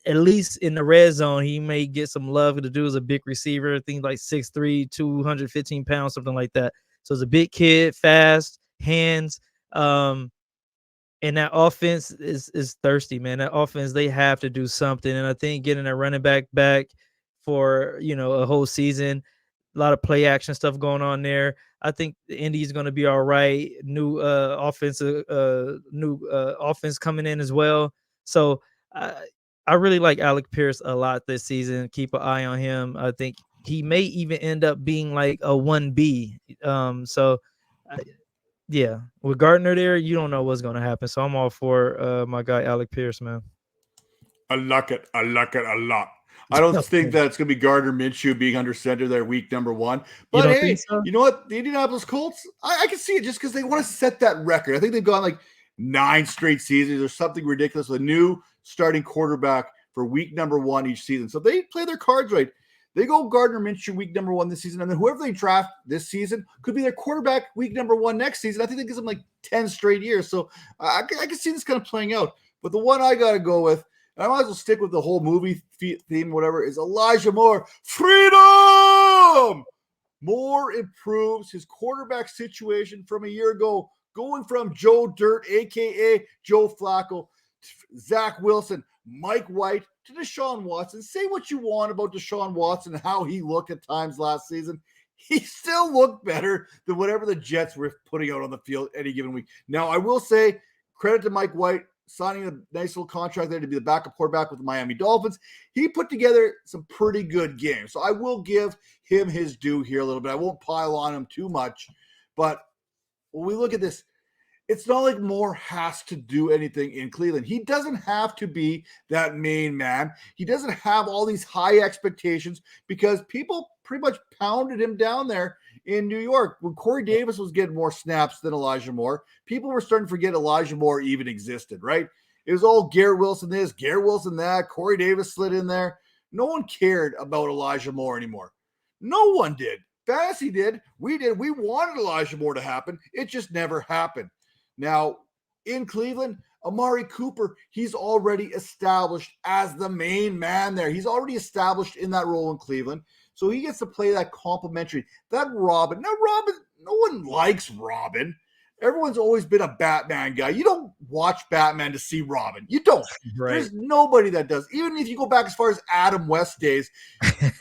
at least in the red zone. He may get some love to do as a big receiver. I think like 6'3", 215 pounds, something like that. So it's a big kid, fast, hands. And that offense is thirsty, man. That offense, they have to do something. And I think getting a running back for, a whole season, a lot of play action stuff going on there. I think the Indy is going to be all right. New offense coming in as well. So I really like Alec Pierce a lot this season. Keep an eye on him. I think he may even end up being like a 1B. Yeah, with Gardner there, you don't know what's going to happen. So I'm all for my guy Alec Pierce, man. I like it a lot. I don't think that it's going to be Gardner Minshew being under center there week number 1. But hey, so? You know what? The Indianapolis Colts, I can see it just because they want to set that record. I think they've gone like 9 straight seasons or something ridiculous with a new starting quarterback for week number 1 each season. So they play their cards right. They go Gardner Minshew week number 1 this season, and then whoever they draft this season could be their quarterback week number 1 next season. I think that gives them like 10 straight years. So I can see this kind of playing out. But the one I got to go with, and I might as well stick with the whole movie theme, whatever, is Elijah Moore. Freedom! Moore improves his quarterback situation from a year ago, going from Joe Dirt, a.k.a. Joe Flacco, Zach Wilson, Mike White, to Deshaun Watson. Say what you want about Deshaun Watson and how he looked at times last season. He still looked better than whatever the Jets were putting out on the field any given week. Now, I will say, credit to Mike White, signing a nice little contract there to be the backup quarterback with the Miami Dolphins. He put together some pretty good games. So I will give him his due here a little bit. I won't pile on him too much. But when we look at this, it's not like Moore has to do anything in Cleveland. He doesn't have to be that main man. He doesn't have all these high expectations because people pretty much pounded him down there in New York. When Corey Davis was getting more snaps than Elijah Moore, people were starting to forget Elijah Moore even existed, right? It was all Garrett Wilson this, Garrett Wilson that, Corey Davis slid in there. No one cared about Elijah Moore anymore. No one did. Fantasy did. We did. We wanted Elijah Moore to happen. It just never happened. Now, in Cleveland, Amari Cooper, he's already established as the main man there. He's already established in that role in Cleveland. So he gets to play that complimentary. That Robin. Now, Robin, no one likes Robin. Everyone's always been a Batman guy. You don't watch Batman to see Robin. You don't. Right. There's nobody that does. Even if you go back as far as Adam West days,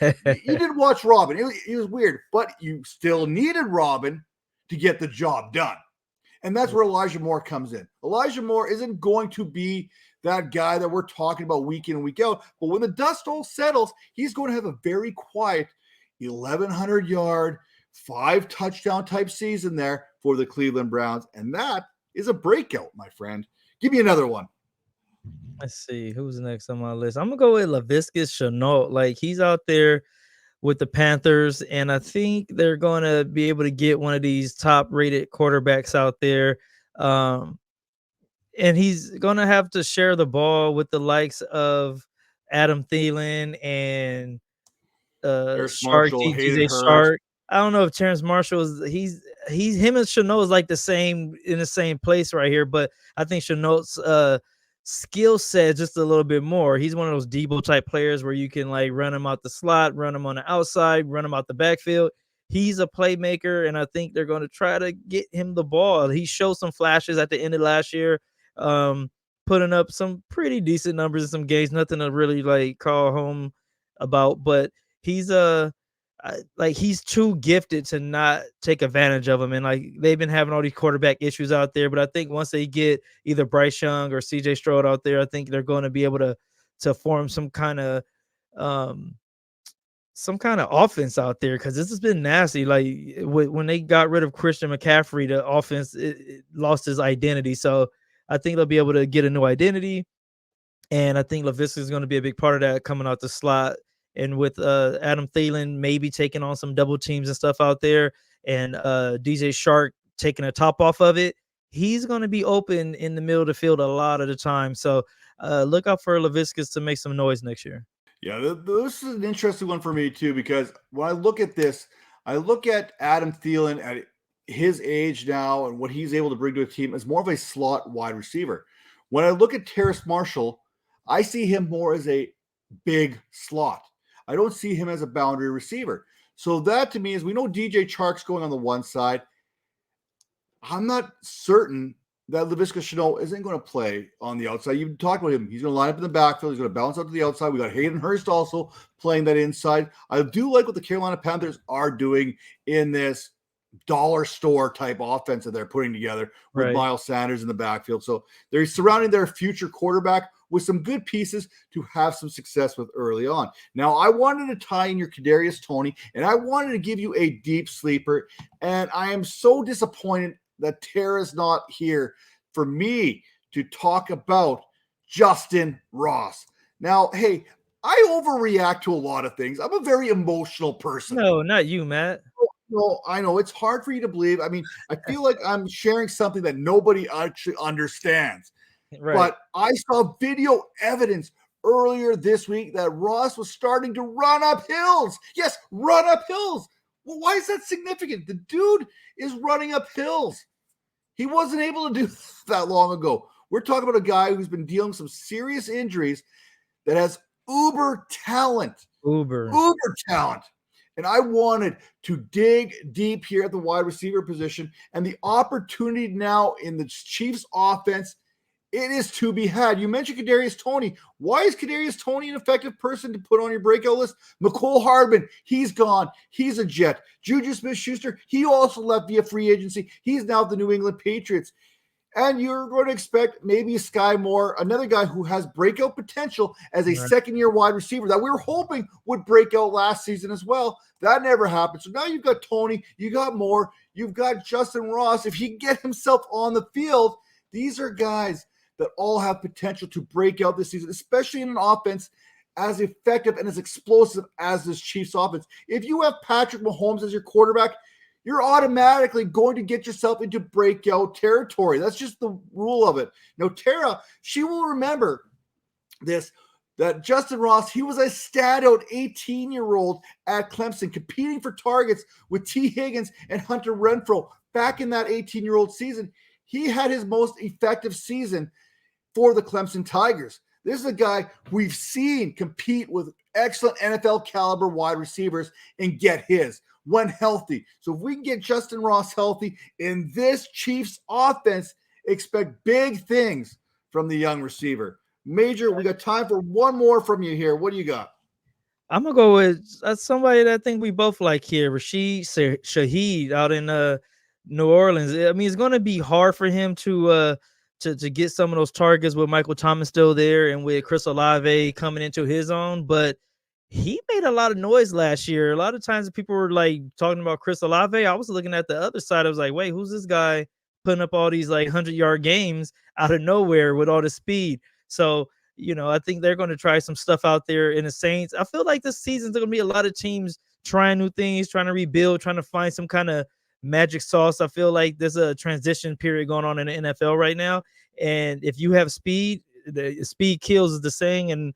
you didn't watch Robin. It was weird. But you still needed Robin to get the job done. And that's where Elijah Moore comes in. Elijah Moore isn't going to be that guy that we're talking about week in and week out. But when the dust all settles, he's going to have a very quiet 1,100-yard, 5-touchdown type season there for the Cleveland Browns. And that is a breakout, my friend. Give me another one. Let's see. Who's next on my list? I'm going to go with Laviska Shenault. Like, he's out there with the Panthers, and I think they're going to be able to get one of these top-rated quarterbacks out there. And he's gonna have to share the ball with the likes of Adam Thielen and Harris Shark, Marshall, Hayden DJ Hurst. Shark. I don't know if Terrence Marshall is him and Shenault is like the same in the same place right here, but I think Chenault's skill set just a little bit more. He's one of those Debo type players where you can like run him out the slot, run him on the outside, run him out the backfield. He's a playmaker, and I think they're going to try to get him the ball. He showed some flashes at the end of last year, putting up some pretty decent numbers in some games. Nothing to really like call home about, but he's he's too gifted to not take advantage of him. And like they've been having all these quarterback issues out there, but I think once they get either Bryce Young or CJ Stroud out there, I think they're going to be able to form some kind of offense out there, because this has been nasty. Like when they got rid of Christian McCaffrey, the offense it lost its identity. So I think they'll be able to get a new identity, and I think Laviska is going to be a big part of that coming out the slot. And with Adam Thielen maybe taking on some double teams and stuff out there, and DJ Shark taking a top off of it, he's going to be open in the middle of the field a lot of the time. So look out for Laviska to make some noise next year. Yeah, this is an interesting one for me too, because when I look at this, I look at Adam Thielen at his age now and what he's able to bring to a team as more of a slot wide receiver. When I look at Terrace Marshall, I see him more as a big slot. I don't see him as a boundary receiver. So that to me is, we know DJ Chark's going on the one side. I'm not certain that Laviska Shenault isn't going to play on the outside. You talked about him. He's going to line up in the backfield. He's going to bounce out to the outside. We got Hayden Hurst also playing that inside. I do like what the Carolina Panthers are doing in this dollar store type offense that they're putting together with Miles Sanders in the backfield. So they're surrounding their future quarterback with some good pieces to have some success with early on. Now, I wanted to tie in your Kadarius Toney, and I wanted to give you a deep sleeper, and I am so disappointed that Tara's not here for me to talk about Justyn Ross. Now, hey, I overreact to a lot of things. I'm a very emotional person. No, not you, Matt. No, I know it's hard for you to believe. I mean, I feel like I'm sharing something that nobody actually understands. Right. But I saw video evidence earlier this week that Ross was starting to run up hills. Yes, run up hills. Well, why is that significant? The dude is running up hills. He wasn't able to do that long ago. We're talking about a guy who's been dealing with some serious injuries that has uber talent. Uber talent. And I wanted to dig deep here at the wide receiver position, and the opportunity now in the Chiefs offense, it is to be had. You mentioned Kadarius Toney. Why is Kadarius Toney an effective person to put on your breakout list? McCole Hardman, he's gone. He's a Jet. Juju Smith-Schuster, he also left via free agency. He's now the New England Patriots. And you're going to expect maybe Sky Moore, another guy who has breakout potential as a second-year wide receiver that we were hoping would break out last season as well. That never happened. So now you've got Toney, you got Moore, you've got Justyn Ross. If he can get himself on the field, these are guys that all have potential to break out this season, especially in an offense as effective and as explosive as this Chiefs offense. If you have Patrick Mahomes as your quarterback, you're automatically going to get yourself into breakout territory. That's just the rule of it. Now, Tara, she will remember this, that Justyn Ross, he was a standout 18-year-old at Clemson, competing for targets with T. Higgins and Hunter Renfrow back in that 18-year-old season. He had his most effective season for the Clemson Tigers. This is a guy we've seen compete with excellent NFL caliber wide receivers and get his when healthy. So if we can get Justyn Ross healthy in this Chiefs offense, expect big things from the young receiver. Major, we got time for one more from you here. What do you got? I'm going to go with somebody that I think we both like here, Rashid Shaheen out in New Orleans. I mean, it's going to be hard for him to get some of those targets with Michael Thomas still there and with Chris Olave coming into his own, but he made a lot of noise last year. A lot of times people were like talking about Chris Olave. I was looking at the other side. I was like, wait, who's this guy putting up all these like 100-yard games out of nowhere with all the speed? So, you know, I think they're going to try some stuff out there in the Saints. I feel like this season's going to be a lot of teams trying new things, trying to rebuild, trying to find some kind of magic sauce. I feel like there's a transition period going on in the NFL right now. And if you have speed, the speed kills is the saying, and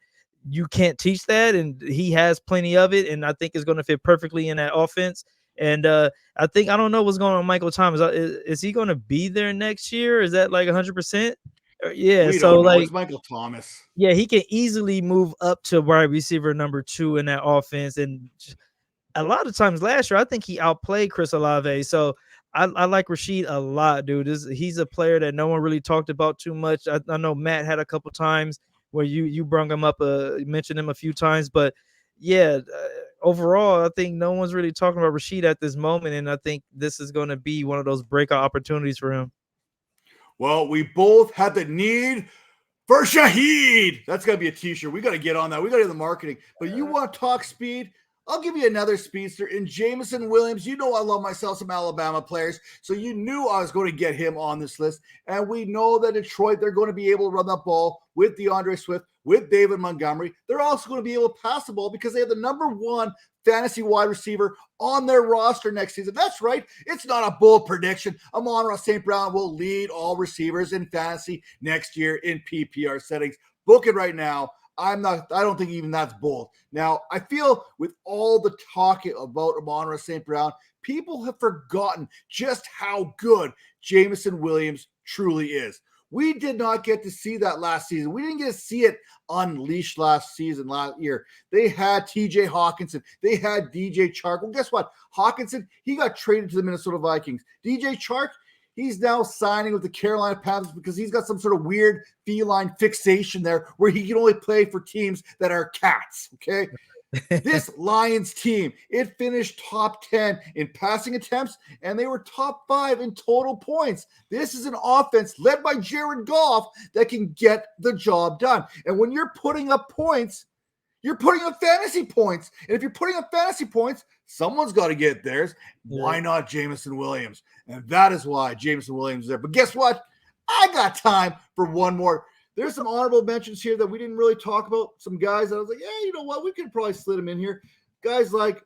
you can't teach that. And he has plenty of it. And I think it's going to fit perfectly in that offense. And I don't know what's going on with Michael Thomas. Is he going to be there next year? Is that like 100%? Yeah. We So don't know. like, It's Michael Thomas. yeah, he can easily move up to wide receiver number 2 in that offense. And a lot of times last year, I think he outplayed Chris Olave. So I like Rashid a lot, dude. He's a player that no one really talked about too much. I know Matt had a couple times where you brought him up, mentioned him a few times, but yeah, overall, I think no one's really talking about Rashid at this moment, and I think this is going to be one of those breakout opportunities for him. Well, we both had the need for Shaheen. That's got to be a t-shirt. We got to get on that. We got to do the marketing. But you want to talk speed? I'll give you another speedster in Jameson Williams. You know I love myself some Alabama players, so you knew I was going to get him on this list. And we know that Detroit, they're going to be able to run that ball with DeAndre Swift, with David Montgomery. They're also going to be able to pass the ball because they have the number 1 fantasy wide receiver on their roster next season. That's right. It's not a bold prediction. Amon-Ra St. Brown will lead all receivers in fantasy next year in PPR settings. Book it right now. I don't think even that's bold. Now, I feel with all the talk about Amon-Ra St. Brown, people have forgotten just how good Jameson Williams truly is. We did not get to see that last season. We didn't get to see it unleashed last year. They had TJ Hawkinson. They had DJ Chark. Well, guess what? Hawkinson, he got traded to the Minnesota Vikings. DJ Chark, he's now signing with the Carolina Panthers because he's got some sort of weird feline fixation there where he can only play for teams that are cats, okay? This Lions team, it finished top 10 in passing attempts, and they were top 5 in total points. This is an offense led by Jared Goff that can get the job done. And when you're putting up points, you're putting up fantasy points. And if you're putting up fantasy points, someone's got to get theirs. Why not Jameson Williams? And that is why Jameson Williams is there. But guess what? I got time for one more. There's some honorable mentions here that we didn't really talk about. Some guys that I was like, yeah, you know what? We could probably slid them in here. Guys like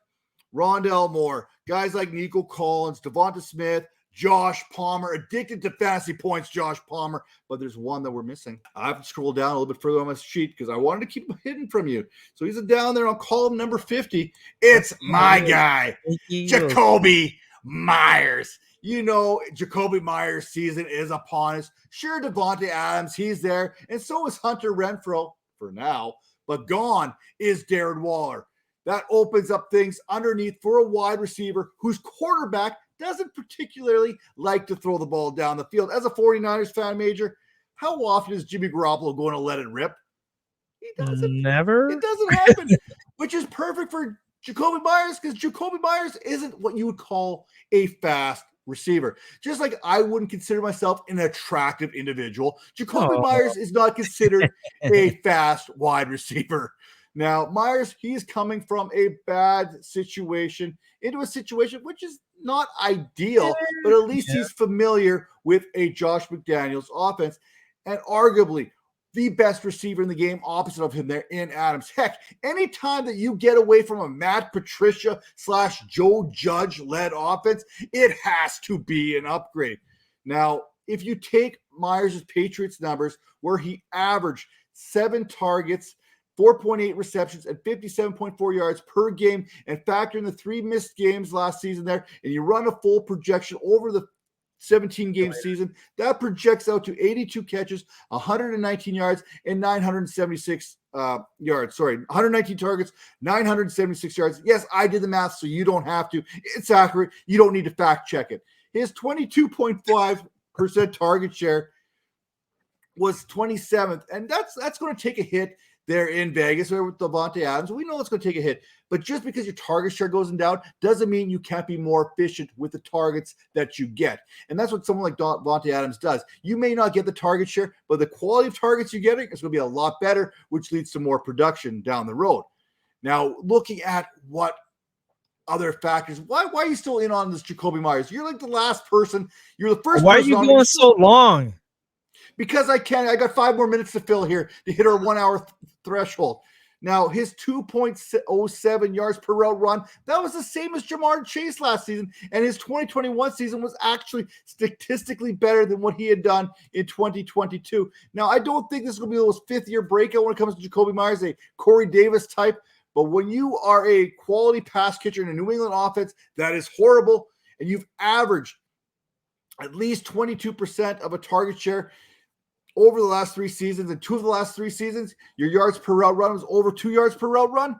Rondell Moore, guys like Nico Collins, Devonta Smith, Josh Palmer, addicted to fantasy points, Josh Palmer. But there's one that we're missing. I have to scroll down a little bit further on my sheet because I wanted to keep him hidden from you. So he's down there on column number 50. It's my guy, Jakobi Meyers. You know, Jakobi Meyers' season is upon us. Sure, Devontae Adams, he's there. And so is Hunter Renfrow for now. But gone is Darren Waller. That opens up things underneath for a wide receiver whose quarterback doesn't particularly like to throw the ball down the field. As a 49ers fan, Major, how often is Jimmy Garoppolo going to let it rip? He doesn't. Never. It doesn't happen, which is perfect for Jakobi Meyers because Jakobi Meyers isn't what you would call a fast receiver. Just like I wouldn't consider myself an attractive individual, Jakobi Meyers is not considered a fast wide receiver. Now, Meyers, he's coming from a bad situation into a situation which is not ideal, but at least he's familiar with a Josh McDaniels offense and arguably the best receiver in the game opposite of him there in Adams. Heck, anytime that you get away from a Matt Patricia / Joe Judge-led offense, it has to be an upgrade. Now, if you take Meyers' Patriots numbers where he averaged 7 targets, 4.8 receptions, and 57.4 yards per game, and factor in the 3 missed games last season there, and you run a full projection over the 17-game season, that projects out to 82 catches, 119 yards, and 976 yards. 119 targets, 976 yards. Yes, I did the math, so you don't have to. It's accurate. You don't need to fact check it. His 22.5% target share was 27th, and that's going to take a hit there in Vegas or with Devontae Adams. We know it's going to take a hit, but just because your target share goes down doesn't mean you can't be more efficient with the targets that you get. And that's what someone like Devontae Adams does. You may not get the target share, but the quality of targets you're getting is going to be a lot better, which leads to more production down the road. Now, looking at what other factors, why are you still in on this Jakobi Meyers? You're like the last person. You're the first. Why are you going so long? Because I got 5 more minutes to fill here to hit our 1 hour threshold. Now, his 2.07 yards per route run, that was the same as Jamar Chase last season, and his 2021 season was actually statistically better than what he had done in 2022. Now, I don't think this is going to be those fifth-year breakout when it comes to Jakobi Meyers, a Corey Davis type, but when you are a quality pass catcher in a New England offense that is horrible, and you've averaged at least 22% of a target share over the last 3 seasons, and 2 of the last 3 seasons, your yards per route run was over 2 yards per route run.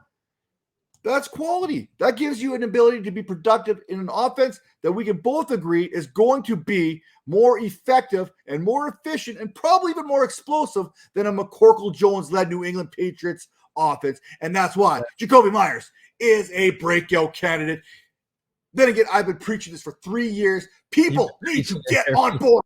That's quality. That gives you an ability to be productive in an offense that we can both agree is going to be more effective and more efficient and probably even more explosive than a McCorkle Jones-led New England Patriots offense. And that's why Jakobi Meyers is a breakout candidate. Then again, I've been preaching this for 3 years. People need to get on board.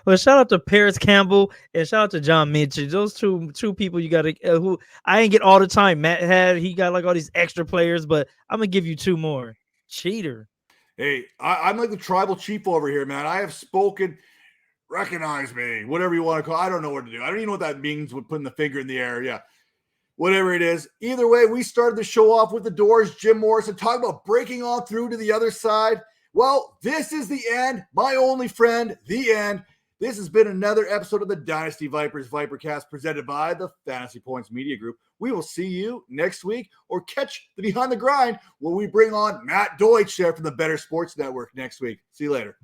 Well, shout out to Paris Campbell and shout out to John Minchie. Those two people you got to who I ain't get all the time. Matt had he got like all these extra players, but I'm gonna give you 2 more. Cheater. Hey, I'm like the tribal chief over here, man. I have spoken. Recognize me, whatever you want to call. I don't know what to do. I don't even know what that means with putting the finger in the air. Yeah, whatever it is. Either way, we started the show off with the Doors, Jim Morrison, talking about breaking on through to the other side. Well, this is the end. My only friend, the end. This has been another episode of the Dynasty Vipers Vipercast presented by the Fantasy Points Media Group. We will see you next week or catch the Behind the Grind where we bring on Matt Deutsch there from the Better Sports Network next week. See you later.